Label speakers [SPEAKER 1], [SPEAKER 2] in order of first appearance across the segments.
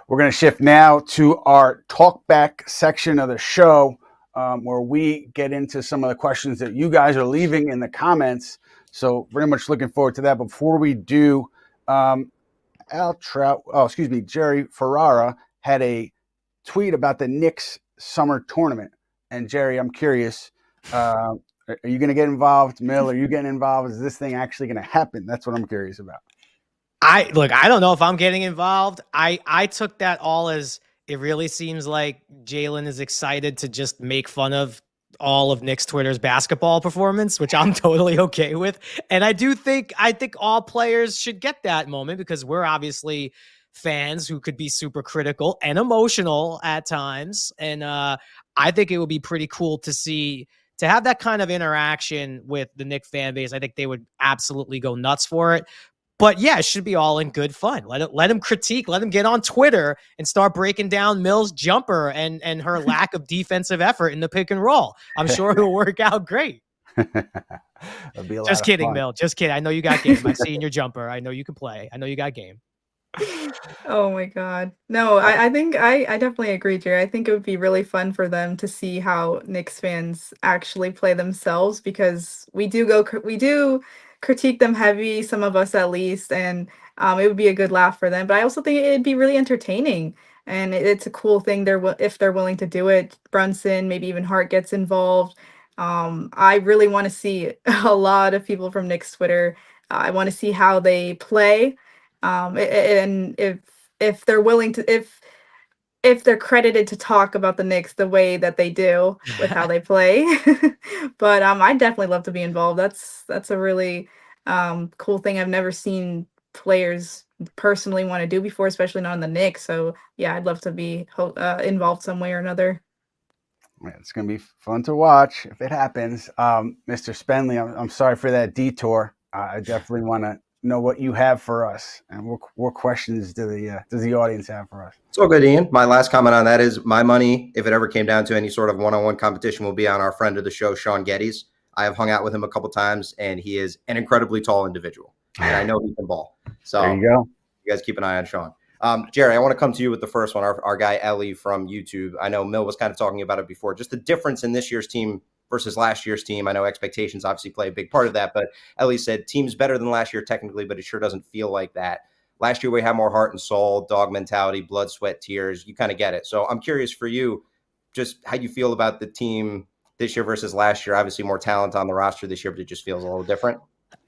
[SPEAKER 1] We're going to shift now to our TalkBack section of the show, where we get into some of the questions that you guys are leaving in the comments. So very much looking forward to that. Before we do, Jerry Ferrara had a tweet about the Knicks summer tournament. And Jerry, I'm curious, are you going to get involved? Mill, are you getting involved? Is this thing actually going to happen? That's what I'm curious about.
[SPEAKER 2] I don't know if I'm getting involved. I took that all as it really seems like Jalen is excited to just make fun of all of Knicks Twitter's basketball performance, which I'm totally okay with. And I think all players should get that moment because we're obviously fans who could be super critical and emotional at times. And I think it would be pretty cool to have that kind of interaction with the Knicks fan base. I think they would absolutely go nuts for it. But yeah, it should be all in good fun. Let him critique, let him get on Twitter and start breaking down Mill's jumper and her lack of defensive effort in the pick and roll. I'm sure it'll work out great. Just kidding, Mill. Just kidding. I know you got game. I see in your jumper. I know you can play. I know you got game.
[SPEAKER 3] Oh my God. No, I think I definitely agree, Jerry. I think it would be really fun for them to see how Knicks fans actually play themselves because we do critique them heavy, some of us at least, and it would be a good laugh for them. But I also think it'd be really entertaining, and it's a cool thing if they're willing to do it. Brunson, maybe even Hart gets involved. I really want to see a lot of people from Knicks Twitter. I want to see how they play, and if they're willing to if they're credited to talk about the Knicks the way that they do with how they play. But I'd definitely love to be involved. That's a really cool thing I've never seen players personally want to do before, especially not in the Knicks. So yeah, I'd love to be involved some way or another.
[SPEAKER 1] It's going to be fun to watch if it happens. Mr. Spenley, I'm sorry for that detour. I definitely want to know what you have for us and what questions does the audience have for us?
[SPEAKER 4] It's all good, Ian. My last comment on that is my money, if it ever came down to any sort of one-on-one competition, will be on our friend of the show, Sean Geddes. I have hung out with him a couple times, and he is an incredibly tall individual, and I know he can ball. So
[SPEAKER 1] there you go.
[SPEAKER 4] You guys keep an eye on Sean. Jerry, I want to come to you with the first one, our guy Ellie from YouTube. I know Mill was kind of talking about it before, just the difference in this year's team versus last year's team. I know expectations obviously play a big part of that, but Ellie said team's better than last year technically, but it sure doesn't feel like that. Last year we had more heart and soul, dog mentality, blood, sweat, tears. You kind of get it. So I'm curious for you, just how you feel about the team this year versus last year. Obviously more talent on the roster this year, but it just feels a little different.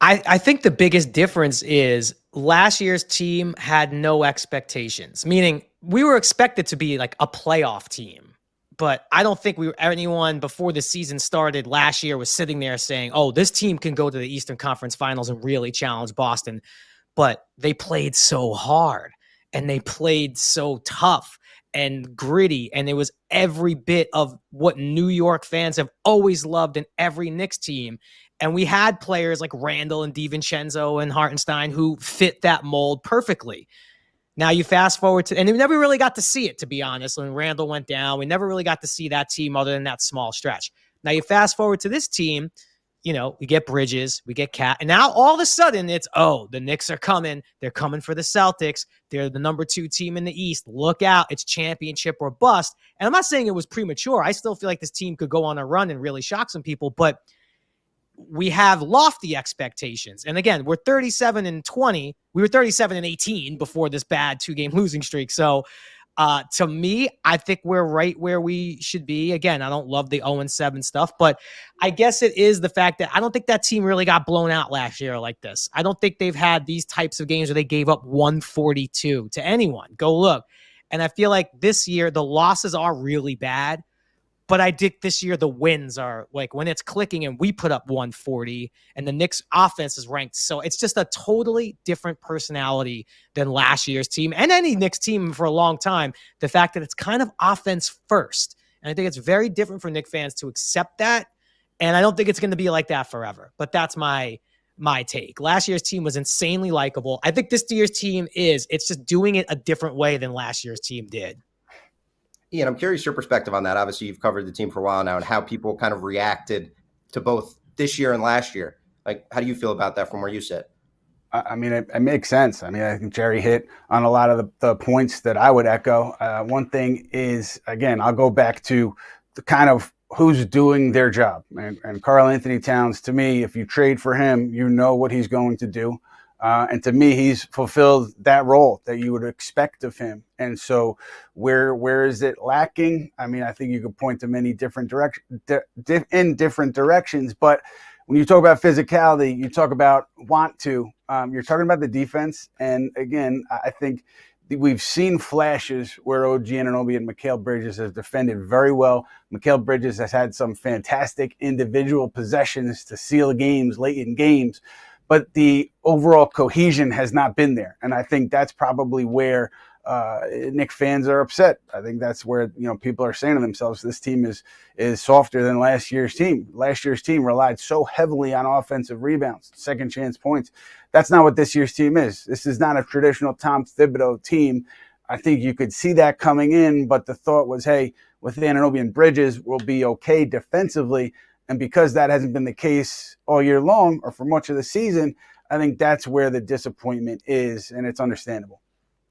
[SPEAKER 2] I think the biggest difference is last year's team had no expectations, meaning we were expected to be like a playoff team. But I don't think anyone before the season started last year was sitting there saying, oh, this team can go to the Eastern Conference Finals and really challenge Boston. But they played so hard and they played so tough and gritty. And it was every bit of what New York fans have always loved in every Knicks team. And we had players like Randall and DiVincenzo and Hartenstein who fit that mold perfectly. Now you fast forward to, and we never really got to see it, to be honest. When Randall went down, we never really got to see that team other than that small stretch. Now you fast forward to this team, we get Bridges, we get Cat, and now all of a sudden it's, the Knicks are coming. They're coming for the Celtics. They're the number 2 team in the East. Look out. It's championship or bust. And I'm not saying it was premature. I still feel like this team could go on a run and really shock some people, but we have lofty expectations. And again, we're 37-20. We were 37-18 before this bad 2-game losing streak. So to me, I think we're right where we should be. Again, I don't love the 0-7 stuff, but I guess it is the fact that I don't think that team really got blown out last year like this. I don't think they've had these types of games where they gave up 142 to anyone. Go look. And I feel like this year, the losses are really bad. But I think this year the wins are like when it's clicking and we put up 140 and the Knicks offense is ranked. So it's just a totally different personality than last year's team and any Knicks team for a long time. The fact that it's kind of offense first. And I think it's very different for Knicks fans to accept that. And I don't think it's going to be like that forever. But that's my take. Last year's team was insanely likable. I think this year's team it's just doing it a different way than last year's team did.
[SPEAKER 4] Ian, I'm curious your perspective on that. Obviously, you've covered the team for a while now and how people kind of reacted to both this year and last year. Like, how do you feel about that from where you sit?
[SPEAKER 1] I mean, it makes sense. I mean, I think Jerry hit on a lot of the points that I would echo. One thing is, again, I'll go back to the kind of who's doing their job. And Karl Anthony Towns, to me, if you trade for him, you know what he's going to do. And to me, he's fulfilled that role that you would expect of him. And so where is it lacking? I mean, I think you could point to many different in different directions, but when you talk about physicality, you talk about want to, you're talking about the defense. And again, I think we've seen flashes where OG Anunoby and Mikal Bridges has defended very well. Mikal Bridges has had some fantastic individual possessions to seal games late in games, but the overall cohesion has not been there. And I think that's probably where Knicks fans are upset. I think that's where, people are saying to themselves, this team is softer than last year's team. Last year's team relied so heavily on offensive rebounds, second chance points. That's not what this year's team is. This is not a traditional Tom Thibodeau team. I think you could see that coming in, but the thought was, hey, with Anunoby and Bridges, we'll be okay defensively. And because that hasn't been the case all year long or for much of the season, I think that's where the disappointment is, and it's understandable.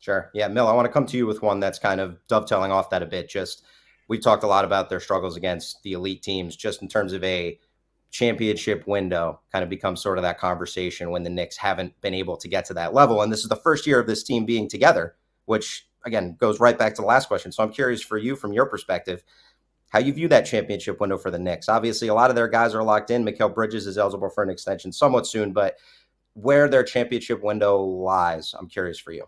[SPEAKER 4] Sure. Yeah, Mill, I want to come to you with one that's kind of dovetailing off that a bit. We talked a lot about their struggles against the elite teams, just in terms of a championship window kind of becomes sort of that conversation when the Knicks haven't been able to get to that level. And this is the first year of this team being together, which, again, goes right back to the last question. So I'm curious for you, from your perspective, how you view that championship window for the Knicks. Obviously, a lot of their guys are locked in. Mikal Bridges is eligible for an extension somewhat soon, but where their championship window lies, I'm curious for you.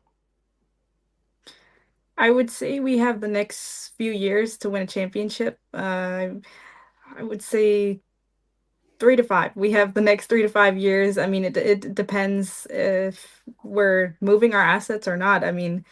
[SPEAKER 3] I would say we have the next few years to win a championship. I would say 3 to 5. We have the next 3 to 5 years. I mean, it depends if we're moving our assets or not. I mean,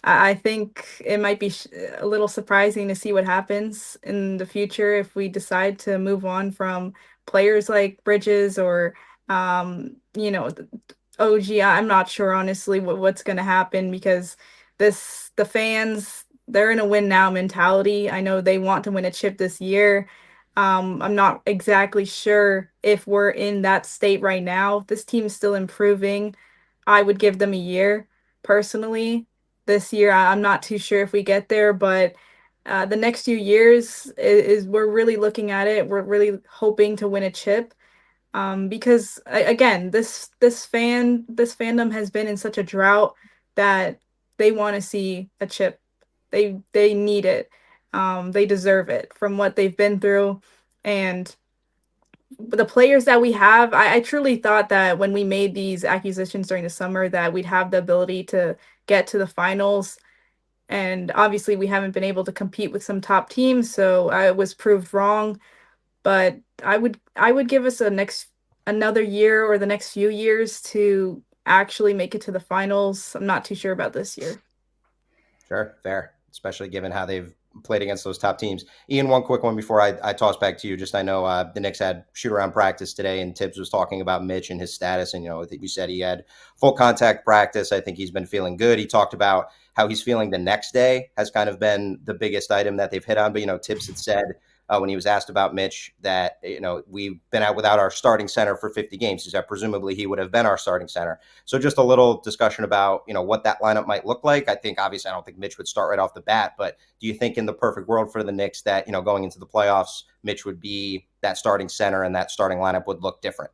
[SPEAKER 3] I think it might be a little surprising to see what happens in the future if we decide to move on from players like Bridges or, OG. I'm not sure, honestly, what's going to happen, because the fans, they're in a win now mentality. I know they want to win a chip this year. I'm not exactly sure if we're in that state right now. This team's still improving. I would give them a year personally. This year, I'm not too sure if we get there, but the next few years is we're really looking at it. We're really hoping to win a chip. Because again, this fandom has been in such a drought that they want to see a chip. They need it. They deserve it from what they've been through. And the players that we have, I truly thought that when we made these acquisitions during the summer that we'd have the ability to get to the finals. And obviously we haven't been able to compete with some top teams, so I was proved wrong. But I would give us another year or the next few years to actually make it to the finals. I'm not too sure about this year.
[SPEAKER 4] Sure, fair, especially given how they've played against those top teams. Ian, one quick one before I toss back to you. Just, I know the Knicks had shoot-around practice today, and Tibbs was talking about Mitch and his status. And, I think you said he had full contact practice. I think he's been feeling good. He talked about how he's feeling the next day has kind of been the biggest item that they've hit on. But, Tibbs had said when he was asked about Mitch that, we've been out without our starting center for 50 games. He said presumably he would have been our starting center. So just a little discussion about, what that lineup might look like. I think, obviously, I don't think Mitch would start right off the bat, but do you think in the perfect world for the Knicks that, going into the playoffs, Mitch would be that starting center and that starting lineup would look different?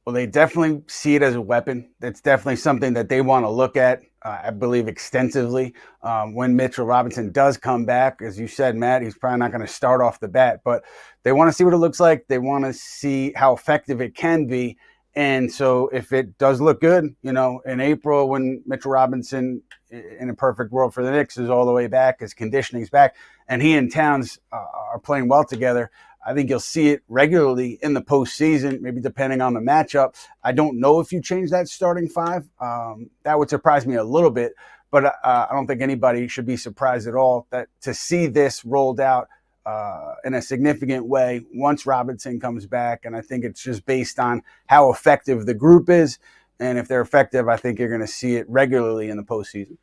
[SPEAKER 1] Well, they definitely see it as a weapon. That's definitely something that they want to look at, I believe, extensively. When Mitchell Robinson does come back, as you said, Matt, he's probably not going to start off the bat, but they want to see what it looks like. They want to see how effective it can be. And so if it does look good, in April when Mitchell Robinson, in a perfect world for the Knicks, is all the way back, his conditioning's back, and he and Towns are playing well together, I think you'll see it regularly in the postseason, maybe depending on the matchup. I don't know if you change that starting five. That would surprise me a little bit, but I don't think anybody should be surprised at all that to see this rolled out in a significant way once Robinson comes back. And I think it's just based on how effective the group is. And if they're effective, I think you're going to see it regularly in the postseason.